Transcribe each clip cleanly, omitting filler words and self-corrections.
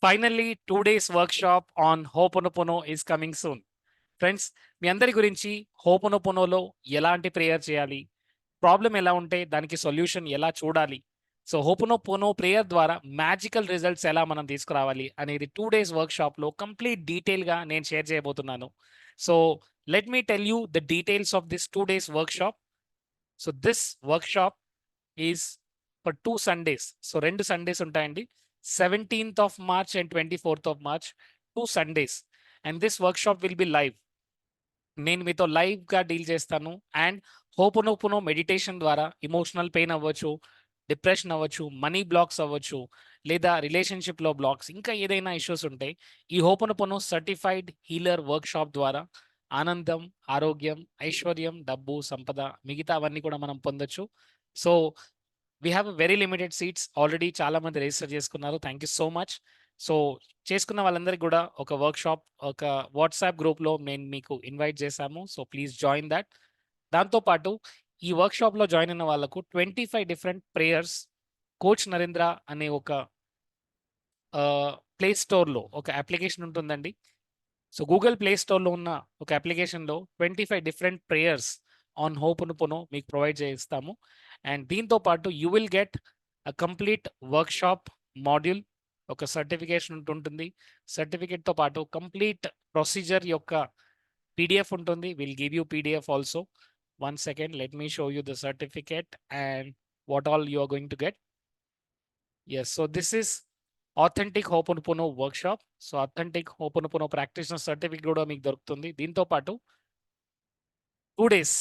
Finally, 2 days workshop on Ho'oponopono is coming soon. Friends, మీ అందరి గురించి హోపోనోపోనోలో ఎలాంటి ప్రేయర్ చేయాలి, ప్రాబ్లం ఎలా ఉంటే దానికి సొల్యూషన్ ఎలా చూడాలి, సో హోపోనోపోనో ప్రేయర్ ద్వారా మ్యాజికల్ రిజల్ట్స్ ఎలా మనం తీసుకురావాలి అనేది 2 days వర్క్షాప్లో కంప్లీట్ డీటెయిల్గా నేను షేర్ చేయబోతున్నాను. So let me tell you the details of this 2 days workshop. So this workshop is for 2 Sundays. So 2 Sundays ఉంటాయండి, 17th of March and 24th of March, 2 Sundays. And this workshop will be live. నేను మీతో లైవ్గా deal చేస్తాను. And ho'oponopono meditation ద్వారా emotional pain అవ్వచ్చు, depression అవ్వచ్చు, money blocks అవ్వచ్చు, లేదా రిలేషన్షిప్లో బ్లాక్స్, ఇంకా ఏదైనా ఇష్యూస్ ఉంటే ఈ హోపోనోపోనో సర్టిఫైడ్ హీలర్ వర్క్షాప్ ద్వారా ఆనందం, ఆరోగ్యం, ఐశ్వర్యం, డబ్బు, సంపద మిగతా అవన్నీ కూడా మనం పొందొచ్చు. So we have very limited seats. Already చాలా మంది రిజిస్టర్ చేసుకున్నారు. Thank you so much. So చేసుకున్న వాళ్ళందరికీ కూడా ఒక వర్క్షాప్, ఒక వాట్సాప్ గ్రూప్లో నేను మీకు ఇన్వైట్ చేశాము. So please join that. దాంతోపాటు ఈ వర్క్షాప్లో జాయిన్ అయిన వాళ్ళకు 25 డిఫరెంట్ ప్రేయర్స్ కోచ్ నరేంద్ర అనే ఒక ప్లే స్టోర్లో ఒక అప్లికేషన్ ఉంటుందండి. సో గూగుల్ ప్లే స్టోర్లో ఉన్న ఒక అప్లికేషన్లో 25 డిఫరెంట్ ప్రేయర్స్ ఆన్ హోపోనోపోనో మీకు ప్రొవైడ్ చేస్తాము. అండ్ దీంతో పాటు you will get a complete workshop module, ఒక సర్టిఫికేషన్ ఉంటుంది. సర్టిఫికేట్తో పాటు కంప్లీట్ ప్రొసీజర్ యొక్క పీడిఎఫ్ ఉంటుంది. Will give you PDF also. 1 second, let me show you the certificate and what all you are going to get. Yes, so this is authentic Ho'oponopono workshop. So authentic Ho'oponopono practitioner certificate కూడా మీకు దొరుకుతుంది. దీంతో పాటు 2 days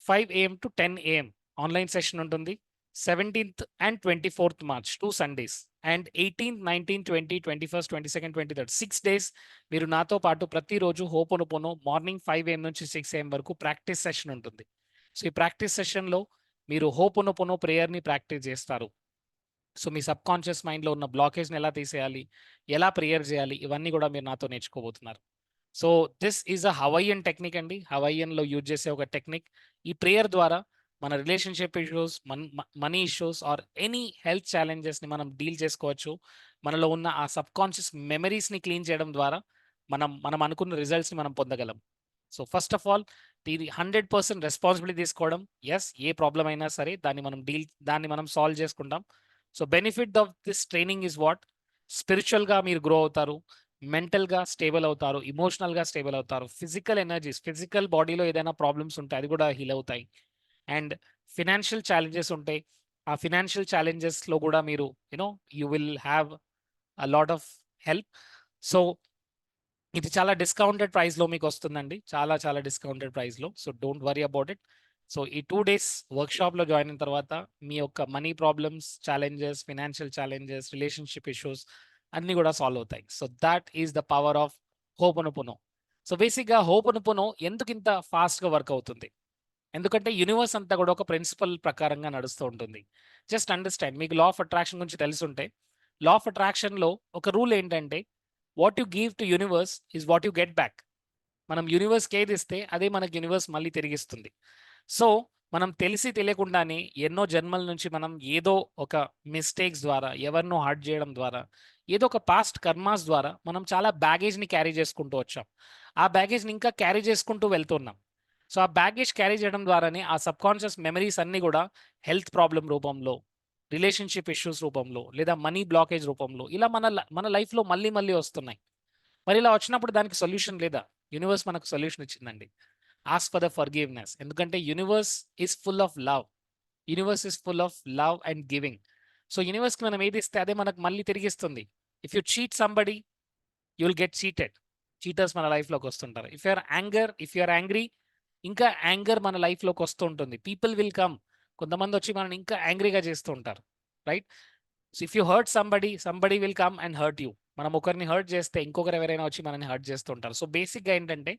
5 AM to 10 AM online session ఉంటుంది. 17th and 24th March, 2 Sundays. And 18th, 19th, 20, 21st, 22nd, 23rd, 6 days మీరు నాతో పాటు ప్రతిరోజు హోపోనోపోనో మార్నింగ్ 5 AM నుంచి 6 AM వరకు ప్రాక్టీస్ సెషన్ ఉంటుంది. సో ఈ ప్రాక్టీస్ సెషన్లో మీరు హోపోనోపోనో ప్రేయర్ని ప్రాక్టీస్ చేస్తారు. సో మీ సబ్ కాన్షియస్ మైండ్లో ఉన్న బ్లాకేజ్ని ఎలా తీసేయాలి, ఎలా ప్రేయర్ చేయాలి, ఇవన్నీ కూడా మీరు నాతో నేర్చుకోబోతున్నారు. So this is a Hawaiian technique అండి. హవైయన్లో యూజ్ చేసే ఒక టెక్నిక్. ఈ ప్రేయర్ ద్వారా మన relationship issues, money issues or any health ఛాలెంజెస్ని మనం డీల్ చేసుకోవచ్చు. మనలో ఉన్న ఆ సబ్ కాన్షియస్ మెమరీస్ని క్లీన్ చేయడం ద్వారా మనం అనుకున్న రిజల్ట్స్ని మనం పొందగలం. సో ఫస్ట్ ఆఫ్ ఆల్ దీని 100% రెస్పాన్సిబిలిటీ తీసుకోవడం. ఎస్, ఏ ప్రాబ్లం అయినా సరే దాన్ని మనం సాల్వ్ చేసుకుంటాం. So benefit of this training is what? స్పిరిచువల్గా మీరు గ్రో అవుతారు, మెంటల్గా స్టేబుల్ అవుతారు, ఇమోషనల్గా స్టేబుల్ అవుతారు, ఫిజికల్ ఎనర్జీస్, ఫిజికల్ బాడీలో ఏదైనా ప్రాబ్లమ్స్ ఉంటే అది కూడా హీల్ అవుతాయి. అండ్ ఫినాన్షియల్ ఛాలెంజెస్ ఉంటాయి. ఆ ఫినాన్షియల్ ఛాలెంజెస్లో కూడా మీరు you will have a lot of help. So ఇది చాలా డిస్కౌంటెడ్ ప్రైస్లో మీకు వస్తుందండి, చాలా చాలా డిస్కౌంటెడ్ ప్రైస్లో. So don't worry about it. So ఈ 2 days వర్క్షాప్లో జాయిన్ అయిన తర్వాత మీ యొక్క money problems, challenges, financial challenges, relationship issues అన్నీ కూడా సాల్వ్ అవుతాయి. So that is the power of Ho'oponopono. So బేసిక్గా హోపోనోపోనో ఎందుకు ఇంత ఫాస్ట్గా వర్క్ అవుతుంది? ఎందుకంటే యూనివర్స్ అంతా కూడా ఒక ప్రిన్సిపల్ ప్రకారంగా నడుస్తూ ఉంటుంది. జస్ట్ అండర్స్టాండ్, మీకు లా ఆఫ్ అట్రాక్షన్ గురించి తెలుసుంటే, లా ఆఫ్ అట్రాక్షన్లో ఒక రూల్ ఏంటంటే what you give to universe is what you get back. మనం యూనివర్స్కి ఏది ఇస్తే అదే మనకి యూనివర్స్ మళ్ళీ తిరిగిస్తుంది. సో మనం తెలిసి తెలియకుండానే ఎన్నో జన్మల నుంచి మనం ఏదో ఒక మిస్టేక్స్ ద్వారా, ఎవరినో హర్ట్ చేయడం ద్వారా, ఏదో ఒక పాస్ట్ కర్మాస్ ద్వారా మనం చాలా బ్యాగేజ్ని క్యారీ చేసుకుంటూ వచ్చాం. ఆ బ్యాగేజ్ని ఇంకా క్యారీ చేసుకుంటూ వెళ్తున్నాం. సో ఆ బ్యాగేజ్ క్యారీ చేయడం ద్వారానే ఆ సబ్ కాన్షియస్ మెమరీస్ అన్నీ కూడా హెల్త్ ప్రాబ్లం రూపంలో, రిలేషన్షిప్ ఇష్యూస్ రూపంలో, లేదా మనీ బ్లాకేజ్ రూపంలో ఇలా మన లైఫ్లో మళ్ళీ మళ్ళీ వస్తున్నాయి. మరి ఇలా వచ్చినప్పుడు దానికి సొల్యూషన్ లేదా? యూనివర్స్ మనకు సొల్యూషన్ ఇచ్చిందండి. Ask for the forgiveness. ఎందుకంటే universe is full of love. Universe is full of love and giving. So యూనివర్స్కి మనం ఏది ఇస్తే అదే మనకు మళ్ళీ తిరిగిస్తుంది. If you cheat somebody, you will get cheated. Cheaters మన లైఫ్లోకి వస్తుంటారు. ఇఫ్ యు ఆర్ యాంగ్రీ, ఇంకా యాంగర్ మన లైఫ్లోకి వస్తూ ఉంటుంది. People will come. కొంతమంది వచ్చి మనల్ని ఇంకా యాంగ్రీగా చేస్తూ ఉంటారు, right? So if you hurt somebody will come and hurt you. మనం ఒకరిని హర్ట్ చేస్తే ఇంకొకరు ఎవరైనా వచ్చి మనల్ని హర్ట్ చేస్తూ ఉంటారు. సో బేసిక్గా ఏంటంటే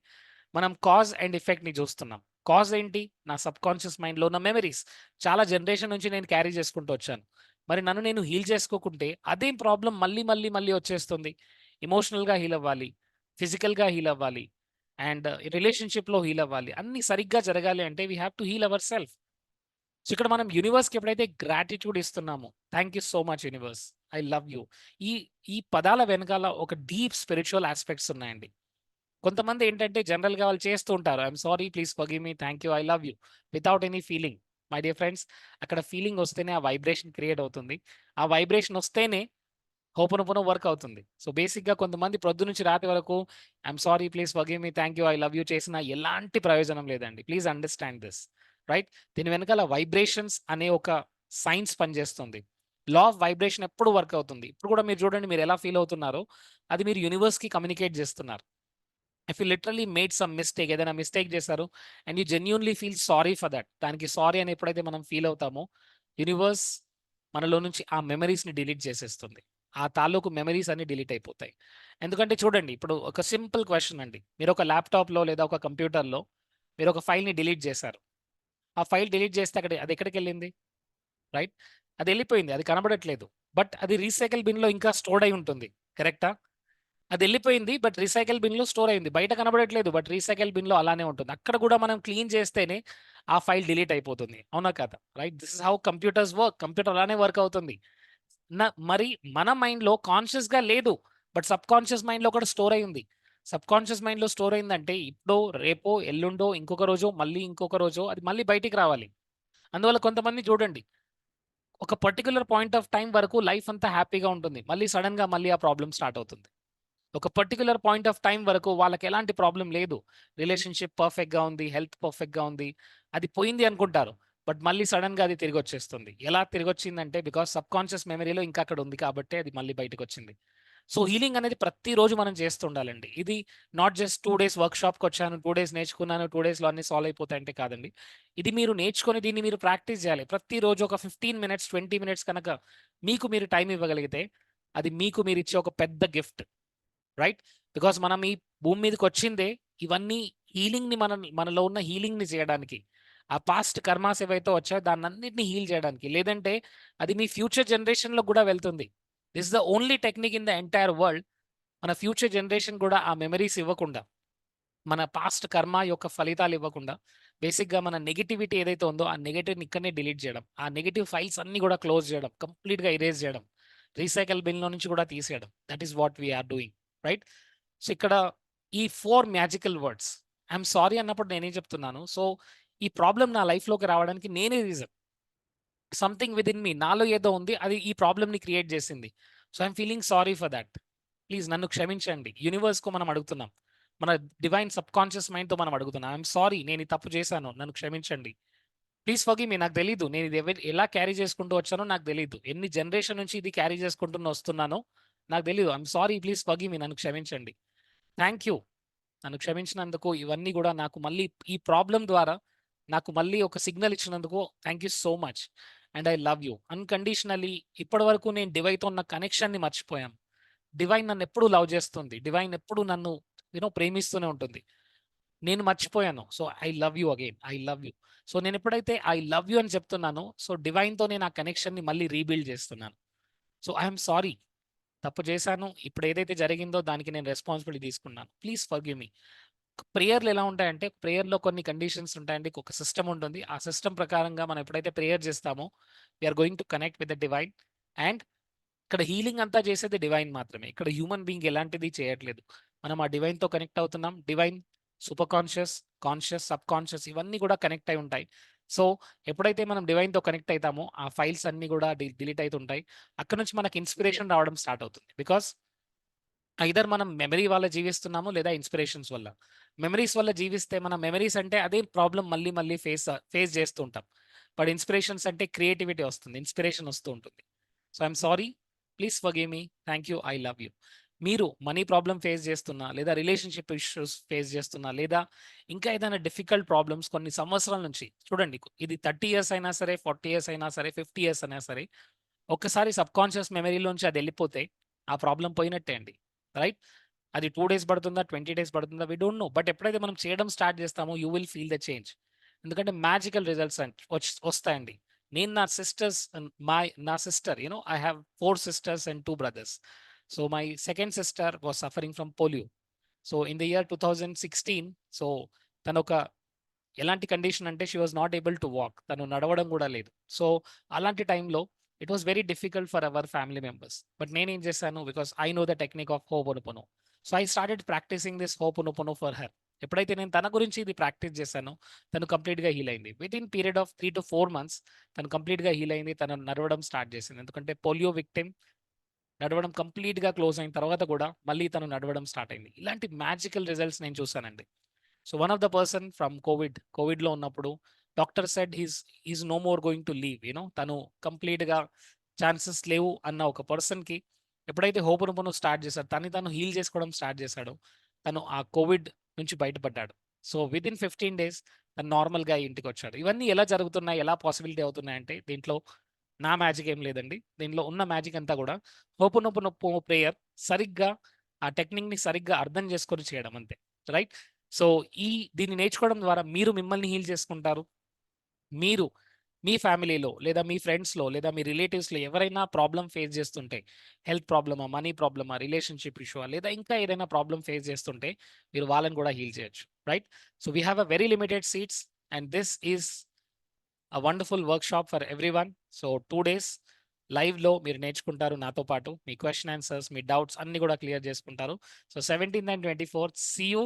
మనం కాజ్ అండ్ ఎఫెక్ట్ని చూస్తున్నాం. కాజ్ ఏంటి? నా సబ్ కాన్షియస్ మైండ్లో ఉన్న మెమరీస్ చాలా జనరేషన్ నుంచి నేను క్యారీ చేసుకుంటూ వచ్చాను. మరి నన్ను నేను హీల్ చేసుకోకుంటే అదేం ప్రాబ్లం మళ్ళీ మళ్ళీ మళ్ళీ వచ్చేస్తుంది. ఎమోషనల్గా హీల్ అవ్వాలి, ఫిజికల్గా హీల్ అవ్వాలి, అండ్ రిలేషన్షిప్లో హీల్ అవ్వాలి. అన్నీ సరిగ్గా జరగాలి అంటే we have to heal our self. So ఇక్కడ మనం యూనివర్స్‌కి ఎప్పుడైతే గ్రాటిట్యూడ్ ఇస్తున్నామో, thank you so much universe. I love you. ఈ ఈ పదాల వెనకాల ఒక డీప్ స్పిరిచ్యువల్ యాస్పెక్ట్స్ ఉన్నాయండి. కొంతమంది ఏంటంటే జనరల్‌గా వాళ్ళు చేస్తూ ఉంటారు. I'm sorry, please forgive me, thank you, I love you without any feeling. My dear friends, అక్కడ ఫీలింగ్ వస్తేనే ఆ వైబ్రేషన్ క్రియేట్ అవుతుంది. ఆ వైబ్రేషన్ వస్తేనే హోపోనోపోనో వర్క్ అవుతుంది. సో, బేసిక్‌గా కొంతమంది ప్రొద్దునుంచి రాత్రి వరకు I'm sorry, please forgive me, thank you, I love you చేసినా ఎలాంటి ప్రయోజనం లేదండి. Please understand this. రైట్? దీని వెనకాల వైబ్రేషన్స్ అనే ఒక సైన్స్ పనిచేస్తుంది. లా ఆఫ్ వైబ్రేషన్ ఎప్పుడు వర్క్ అవుతుంది. ఇప్పుడు కూడా మీరు చూడండి, మీరు ఎలా ఫీల్ అవుతున్నారో అది మీరు యూనివర్స్‌కి కమ్యూనికేట్ చేస్తున్నారు. If you literally made some mistake, ఏదైనా మిస్టేక్ చేశారు and you genuinely feel sorry for that. దానికి సారీ అని ఎప్పుడైతే మనం ఫీల్ అవుతామో, యూనివర్స్ మనలో నుంచి ఆ మెమరీస్‌ని డిలీట్ చేసేస్తుంది. ఆ తాలూకు మెమరీస్ అన్నీ డిలీట్ అయిపోతాయి. ఎందుకంటే చూడండి, ఇప్పుడు ఒక సింపుల్ క్వెషన్ అండి. మీరు ఒక ల్యాప్‌టాప్‌లో లేదా ఒక కంప్యూటర్‌లో మీరు ఒక ఫైల్‌ని డిలీట్ చేశారు. ఆ ఫైల్ డిలీట్ చేస్తే అది ఎక్కడికెళ్ళింది? రైట్? అది ఎళ్ళిపోయింది. అది కనబడట్లేదు. బట్ అది రీసైకిల్ బిన్‌లో ఇంకా స్టోర్డ్ అయి ఉంటుంది. కరెక్టా? అదెళ్ళిపోయింది. బట్ రీసైకిల్ బిన్‌లో స్టోర్ అయింది. బయట కనబడట్లేదు. బట్ రీసైకిల్ బిన్‌లో అలానే ఉంటుంది. అక్కడ గూడా మనం క్లీన్ చేస్తేనే ఆ ఫైల్ డిలీట్ అయిపోతుంది. అవునా కాదా? Right? This is how computers work. Computer అలానే వర్క్ అవుతుంది. మరి మన మైండ్‌లో కాన్షియస్‌గా లేదు. బట్ సబ్‌కాన్షియస్ మైండ్‌లో కూడా స్టోర్ అయ్యి ఉంది. సబ్‌కాన్షియస్ మైండ్‌లో స్టోర్ అయిందంటే ఇప్పుడో, రేపో, ఎల్లుండో, ఇంకొక రోజో, మళ్ళీ ఇంకొక రోజో అది మళ్ళీ బయటికి రావాలి. అందువల్ల కొంతమంది చూడండి, ఒక పర్టిక్యులర్ పాయింట్ ఆఫ్ టైమ్ వరకు లైఫ్ అంతా హ్యాపీగా ఉంటుంది. మళ్ళీ సడెన్‌గా మళ్ళీ ఆ ప్రాబ్లమ్ స్టార్ట్ అవుతుంది. ఒక పర్టిక్యులర్ పాయింట్ ఆఫ్ టైమ్ వరకు వాళ్ళకి ఎలాంటి ప్రాబ్లమ్ లేదు. రిలేషన్‌షిప్ పర్ఫెక్ట్‌గా ఉంది. హెల్త్ పర్ఫెక్ట్‌గా ఉంది. అది పోయింది అనుకుంటారు. బట్ మళ్ళీ సడెన్‌గా అది తిరిగొచ్చేస్తుంది. ఎలా తిరిగొచ్చిందంటే బికాజ్ సబ్‌కాన్షియస్ మెమరీలో ఇంకా అక్కడ ఉంది కాబట్టే అది మళ్ళీ బయటకొచ్చింది. సో, హీలింగ్ అనేది ప్రతిరోజు మనం చేస్తూ ఉండాలండి. ఇది నాట్ జస్ట్ 2 డేస్ వర్క్‌షాప్‌కొచ్చాను, 2 డేస్ నేర్చుకున్నాను, 2 డేస్‌లో అన్నీ సాల్వ్ అయిపోతాయంటే కాదండి. ఇది మీరు నేర్చుకొని దీన్ని మీరు ప్రాక్టీస్ చేయాలి. ప్రతిరోజు ఒక 15 మినిట్స్, 20 మినిట్స్ కనుక మీకు మీరు టైమ్ ఇవ్వగలిగితే అది మీకు మీరిచ్చే ఒక పెద్ద గిఫ్ట్. రైట్? బికాజ్ మనం ఈ భూమి మీదకొచ్చిందే ఇవన్నీ హీలింగ్‌ని మనలో ఉన్న హీలింగ్‌ని చేయడానికి. ఆ పాస్ట్ కర్మాస్ ఏవైతే వచ్చాయో దాన్నన్నిటిని హీల్ చేయడానికి. లేదంటే అది మీ ఫ్యూచర్ జనరేషన్‌లోకి గూడా వెళ్తుంది. This is the only technique in the entire world. మన ఫ్యూచర్ జనరేషన్ గూడా ఆ మెమరీస్ ఇవ్వకుండా, మన పాస్ట్ కర్మ యొక్క ఫలితాలు ఇవ్వకుండా, బేసిక్‌గా మన నెగటివిటీ ఏదైతే ఉందో ఆ నెగెటివ్‌ని ఇక్కడనే డిలీట్ చేయడం. ఆ నెగెటివ్ ఫైల్స్ అన్నీ గూడా క్లోజ్ చేయడం. కంప్లీట్‌గా ఎరేజ్ చేయడం. రీసైకిల్ బిన్‌లో నుంచి కూడా తీసేయడం. That is what we are doing. Right? So, ఇక్కడ ఈ 4 మ్యాజికల్ వర్డ్స్. ఐయామ్ సారీ అన్నప్పుడు నేనేం చెప్తున్నాను. సో, ఈ ప్రాబ్లమ్ నా లైఫ్‌లోకి రావడానికి నేనే రీజన్. సంథింగ్ వితిన్ మీ, నాలో ఏదో ఉంది. అది ఈ ప్రాబ్లమ్‌ని క్రియేట్ చేసింది. So, I'm feeling sorry for that. Please నన్ను క్షమించండి. యూనివర్స్‌కు మనం అడుగుతున్నాం. మన డివైన్ సబ్‌కాన్షియస్ మైండ్‌తో మనం అడుగుతున్నాం. ఐయామ్ సారీ, నేను ఈ తప్పు చేశాను. నన్ను క్షమించండి. Please forgive me. నాకు తెలీదు. నేను ఇది ఎలా క్యారీ చేసుకుంటూ వచ్చానో నాకు తెలీదు. ఎన్ని జనరేషన్ నుంచి ఇది క్యారీ చేసుకుంటూ వస్తున్నానో నాకు తెలీదు. I'm sorry, please forgive me. నన్ను క్షమించండి. Thank you. నన్ను క్షమించినందుకు, ఇవన్నీ గూడా నాకు మళ్ళీ ఈ ప్రాబ్లమ్ ద్వారా నాకు మళ్ళీ ఒక సిగ్నల్ ఇచ్చినందుకు thank you so much. And I love you. Unconditionally ఇప్పటివరకు నేను డివైన్‌తో ఉన్న కనెక్షన్‌ని మర్చిపోయాను. డివైన్ నన్నెప్పుడూ లవ్ చేస్తుంది. డివైన్ ఎప్పుడూ నన్ను ప్రేమిస్తూనే ఉంటుంది. నేను మర్చిపోయాను. So, I love you again. I love you. So, నేనెప్పుడైతే ఐ లవ్ యూ అని చెప్తున్నానో, సో, డివైన్‌తో నేను ఆ కనెక్షన్‌ని మళ్ళీ రీబిల్డ్ చేస్తున్నాను. So, I am sorry. తప్పు చేశాను. ఇప్పుడు ఏదైతే జరిగిందో దానికి నేను రెస్పాన్సిబిలిటీ తీసుకున్నాను. Please forgive me. ప్రేయర్‌లు ఎలా ఉంటాయంటే, ప్రేయర్‌లో కొన్ని కండిషన్స్ ఉంటాయండి. ఒక సిస్టమ్ ఉంటుంది. ఆ సిస్టమ్ ప్రకారంగా మనం ఎప్పుడైతే ప్రేయర్ చేస్తామో, we are going to connect with the divine. And ఇక్కడ హీలింగ్ అంతా చేసేది డివైన్ మాత్రమే. ఇక్కడ హ్యూమన్ బీయింగ్ ఎలాంటిది చేయట్లేదు. మనం ఆ డివైన్‌తో కనెక్ట్ అవుతున్నాం. Divine, super conscious, conscious, subconscious ఇవన్నీ కూడా కనెక్ట్ అయి ఉంటాయి. సో, ఎప్పుడైతే మనం డివైన్‌తో కనెక్ట్ అయితామో, ఆ ఫైల్స్ అన్నీ కూడా డిలీట్ అయితుంటాయి. అక్కడి నుంచి మనకి ఇన్‌స్పిరేషన్ రావడం స్టార్ట్ అవుతుంది. బికాజ్ ఐదర్ మనం మెమరీ వల్ల జీవిస్తున్నాము లేదా ఇన్స్పిరేషన్స్ వల్ల. మెమరీస్ వల్ల జీవిస్తే మన మెమరీస్ అంటే అదే ప్రాబ్లమ్ మళ్ళీ మళ్ళీ ఫేస్ చేస్తూ ఉంటాం. బట్ ఇన్స్పిరేషన్స్ అంటే క్రియేటివిటీ వస్తుంది. ఇన్స్పిరేషన్ వస్తూ ఉంటుంది. So, I'm sorry. Please forgive me. Thank you. I love you. మీరు మనీ ప్రాబ్లమ్ ఫేస్ చేస్తున్నా, లేదా రిలేషన్‌షిప్ ఇష్యూస్ ఫేస్ చేస్తున్నా, లేదా ఇంకా ఏదైనా డిఫికల్ట్ ప్రాబ్లమ్స్ కొన్ని సంవత్సరాల నుంచి చూడండి, ఇది 30 ఇయర్స్ అయినా సరే, 40 ఇయర్స్ అయినా సరే, 50 ఇయర్స్ అయినా సరే, ఒక్కసారి సబ్‌కాన్షియస్ మెమరీలోంచి అదెళ్ళిపోతే ఆ ప్రాబ్లమ్ పోయినట్టే అండి. రైట్? అది 2 డేస్ పడుతుందా? 20 డేస్ పడుతుందా? We don't know. బట్ ఎప్పుడైతే మనం చేయడం స్టార్ట్ చేస్తామో you will feel the change. ఎందుకంటే మ్యాజికల్ రిజల్ట్స్ వస్తాయండి. నేను నా సిస్టర్స్ నా sister I have 4 sisters and 2 brothers. So, my second sister was suffering from polio. So, in the year 2016, so, తనొక ఎలాంటి కండిషన్ అంటే she was not able to walk. తను నడవడం కూడా లేదు. సో, అలాంటి టైంలో it was very difficult for our family members. But నేనేం చేశాను, because I know the technique of Ho'oponopono. So, I started practicing this Ho'oponopono for her. ఎప్పుడైతే నేను తన గురించి ఇది ప్రాక్టీస్ చేశానో, తను కంప్లీట్‌గా హీల్ అయింది. వితిన్ పీరియడ్ ఆఫ్ 3-4 మంత్స్ తను కంప్లీట్‌గా హీల్ అయింది. తను నడవడం స్టార్ట్ చేసింది. ఎందుకంటే పోలియో విక్టిమ్ నడవడం కంప్లీట్‌గా క్లోజ్ అయిన తర్వాత కూడా మళ్ళీ తను నడవడం స్టార్ట్ అయింది. ఇలాంటి మ్యాజికల్ రిజల్ట్స్ నేను చూసానండి. So one of the person from కోవిడ్‌లో ఉన్నప్పుడు doctor said he's no more going to leave. తను కంప్లీట్‌గా ఛాన్సెస్ లేవు అన్న ఒక పర్సన్‌కి ఎప్పుడైతే హోపోనోపోనో స్టార్ట్ చేశాడో, తను హీల్ చేసుకోవడం స్టార్ట్ చేశాడో, తను ఆ కోవిడ్ నుంచి బయటపడ్డాడు. సో వితిన్ 15 డేస్ తను నార్మల్‌గా ఇంటికొచ్చాడు. ఇవన్నీ ఎలా జరుగుతున్నాయి? ఎలా పాసిబిలిటీ అవుతున్నాయంటే దీంట్లో నా మ్యాజిక్ ఏం లేదండి. దీనిలో ఉన్న మ్యాజిక్ అంతా కూడా హోపోనోపోనో ప్రేయర్ సరిగ్గా ఆ టెక్నిక్‌ని సరిగ్గా అర్థం చేసుకొని చేయడం అంతే. రైట్? సో, దీన్ని నేర్చుకోవడం ద్వారా మీరు మిమ్మల్ని హీల్ చేసుకుంటారు. మీరు మీ ఫ్యామిలీలో లేదా మీ ఫ్రెండ్స్‌లో లేదా మీ రిలేటివ్స్‌లో ఎవరైనా ప్రాబ్లమ్ ఫేస్ చేస్తుంటే, హెల్త్ ప్రాబ్లమా, మనీ ప్రాబ్లమా, రిలేషన్‌షిప్ ఇష్యూవా లేదా ఇంకా ఏదైనా ప్రాబ్లమ్ ఫేస్ చేస్తుంటే మీరు వాళ్ళని కూడా హీల్ చేయొచ్చు. Right? So, we have a very limited seats and this is wonderful workshop for everyone. So 2 days లైవ్‌లో మీరు నేర్చుకుంటారు నాతో పాటు. మీ క్వెషన్ ఆన్సర్స్, మీ డౌట్స్ అన్నీ కూడా క్లియర్ చేసుకుంటారు. So 17th and 24th see you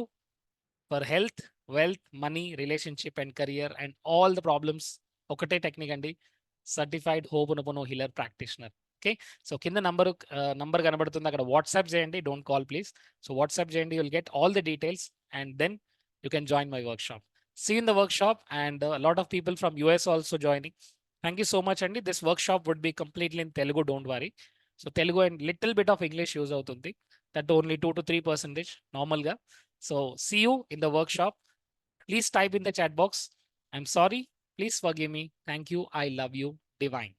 for health, wealth, money, relationship and career and all the problems. ఒకటే టెక్నిక్ అండి. Certified Ho'oponopono healer practitioner. Okay. So కింద నంబర్ కనబడుతుంది. అక్కడ వాట్సాప్ చేయండి. Don't call please. So WhatsApp చేయండి. You will get all the details and then you can join my workshop. See you in the workshop and a lot of people from US also joining. Thank you so much అండి. This workshop would be completely in Telugu, don't worry. So Telugu and little bit of English use అవుతుంది. That only 2 to 3% నార్మల్‌గా. So see you in the workshop. Please type in the chat box. I'm sorry. Please forgive me. Thank you. I love you. Divine.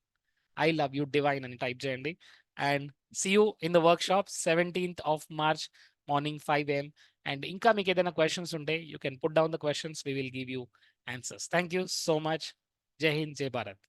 I love you. Divine అని type చేయండి. And see you in the workshop 17th of March morning 5 AM. And ఇంకా మీకు ఏదైనా questions ఉంటే you can put down the questions. We will give you answers. Thank you so much. Jai Hind, జై భారత్.